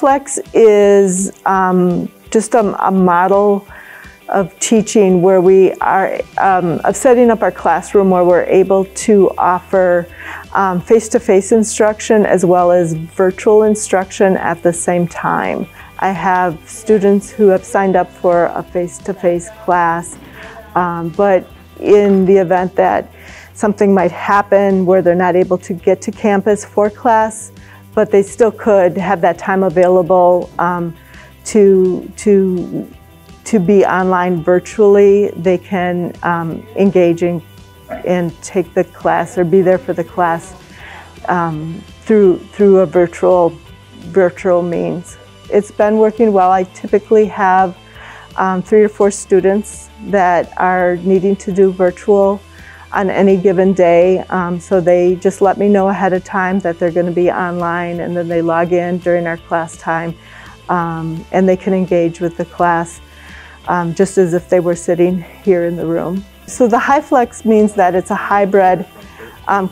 HyFlex is just a model of teaching where we are, of setting up our classroom where we're able to offer face-to-face instruction as well as virtual instruction at the same time. I have students who have signed up for a face-to-face class, but in the event that something might happen where they're not able to get to campus for class, but they still could have that time available to be online virtually, they can engage in and take the class or be there for the class through a virtual means. It's been working well. I typically have 3 or 4 students that are needing to do virtual on any given day. So they just let me know ahead of time that they're going to be online, and then they log in during our class time and they can engage with the class just as if they were sitting here in the room. So the HyFlex means that it's a hybrid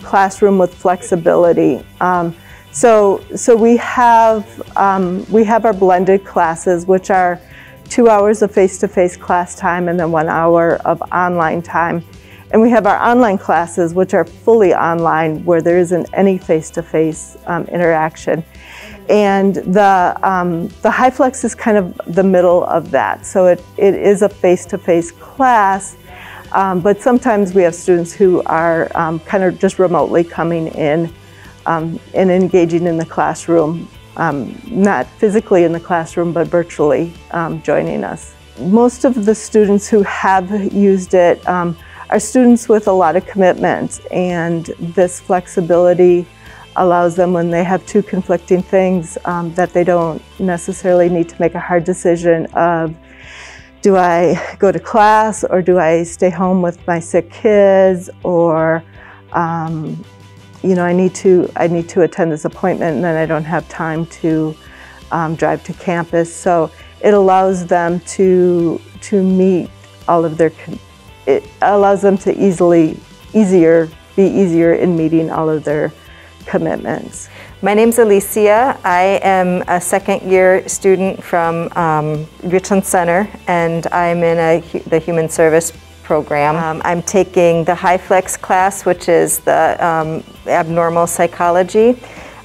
classroom with flexibility. So we have our blended classes, which are 2 hours of face-to-face class time and then 1 hour of online time. And we have our online classes, which are fully online, where there isn't any face-to-face interaction. And the HyFlex is kind of the middle of that. So it is a face-to-face class, but sometimes we have students who are kind of just remotely coming in and engaging in the classroom, not physically in the classroom, but virtually joining us. Most of the students who have used it are students with a lot of commitment, and this flexibility allows them, when they have 2 conflicting things, that they don't necessarily need to make a hard decision of, do I go to class or do I stay home with my sick kids, or you know, I need to attend this appointment and then I don't have time to drive to campus. So it allows them to meet all of their, it allows them to be easier in meeting all of their commitments. My name's Alicia. I am a 2nd year student from Richland Center, and I'm in the Human Service program. I'm taking the HyFlex class, which is the abnormal psychology.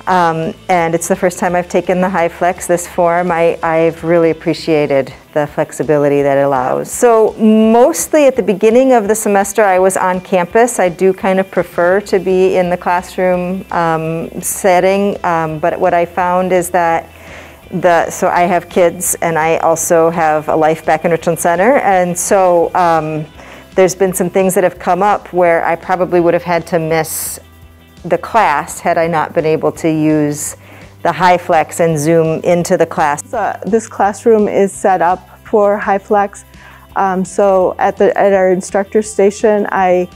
And it's the first time I've taken the HyFlex, this form. I've really appreciated the flexibility that it allows. So mostly at the beginning of the semester I was on campus. I do kind of prefer to be in the classroom setting, but what I found is that so I have kids and I also have a life back in Richland Center, and so there's been some things that have come up where I probably would have had to miss the class had I not been able to use the HyFlex and Zoom into the class. This classroom is set up for HyFlex. So at our instructor station, I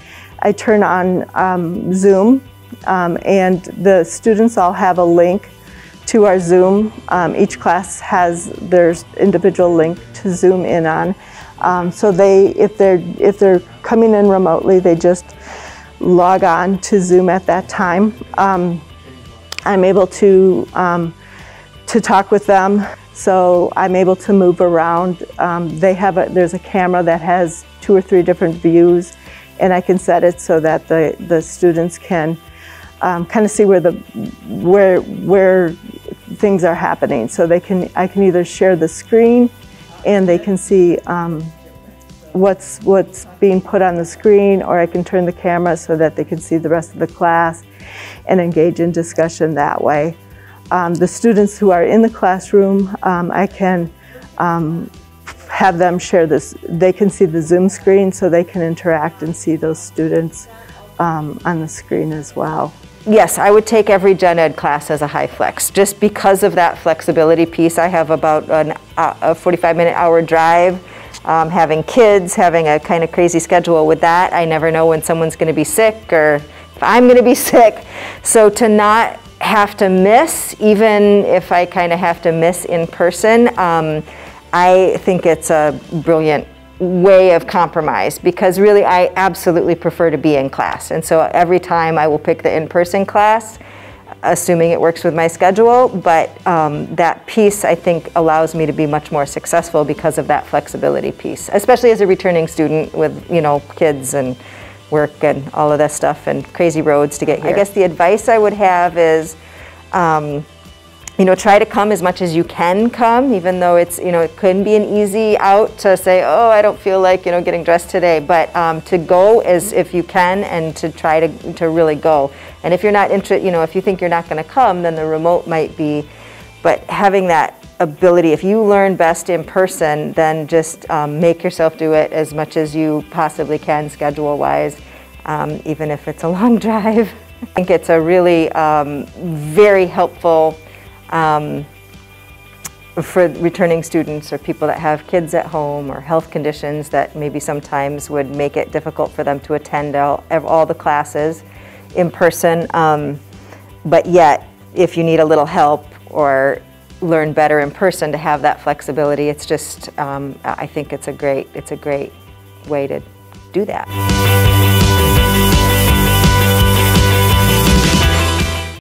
turn on Zoom, and the students all have a link to our Zoom. Each class has their individual link to Zoom in on. So if they're coming in remotely, they just log on to Zoom at that time. I'm able to talk with them, so I'm able to move around. There's a camera that has 2 or 3 different views, and I can set it so that the students can kind of see where things are happening. So I can either share the screen, and they can see what's being put on the screen, or I can turn the camera so that they can see the rest of the class and engage in discussion that way. The students who are in the classroom, I can have them share this. They can see the Zoom screen, so they can interact and see those students on the screen as well. Yes, I would take every gen ed class as a HyFlex, just because of that flexibility piece. I have about a 45-minute hour drive. Having kids, having a kind of crazy schedule with that. I never know when someone's going to be sick or if I'm going to be sick. So to not have to miss, even if I kind of have to miss in person, I think it's a brilliant way of compromise, because really I absolutely prefer to be in class. And so every time I will pick the in-person class assuming it works with my schedule, but that piece I think allows me to be much more successful because of that flexibility piece, especially as a returning student with, you know, kids and work and all of that stuff and crazy roads to get here. I guess the advice I would have is, you know, try to come as much as you can come, even though it's, you know, it couldn't be an easy out to say, oh, I don't feel like, you know, getting dressed today, but to go as if you can and to try to really go. And if you're not interested, you know, if you think you're not going to come, then the remote might be, but having that ability, if you learn best in person, then just make yourself do it as much as you possibly can schedule-wise, even if it's a long drive. I think it's a really very helpful for returning students or people that have kids at home or health conditions that maybe sometimes would make it difficult for them to attend all the classes in person. But yet, if you need a little help or learn better in person, to have that flexibility, it's just, I think it's a great way to do that.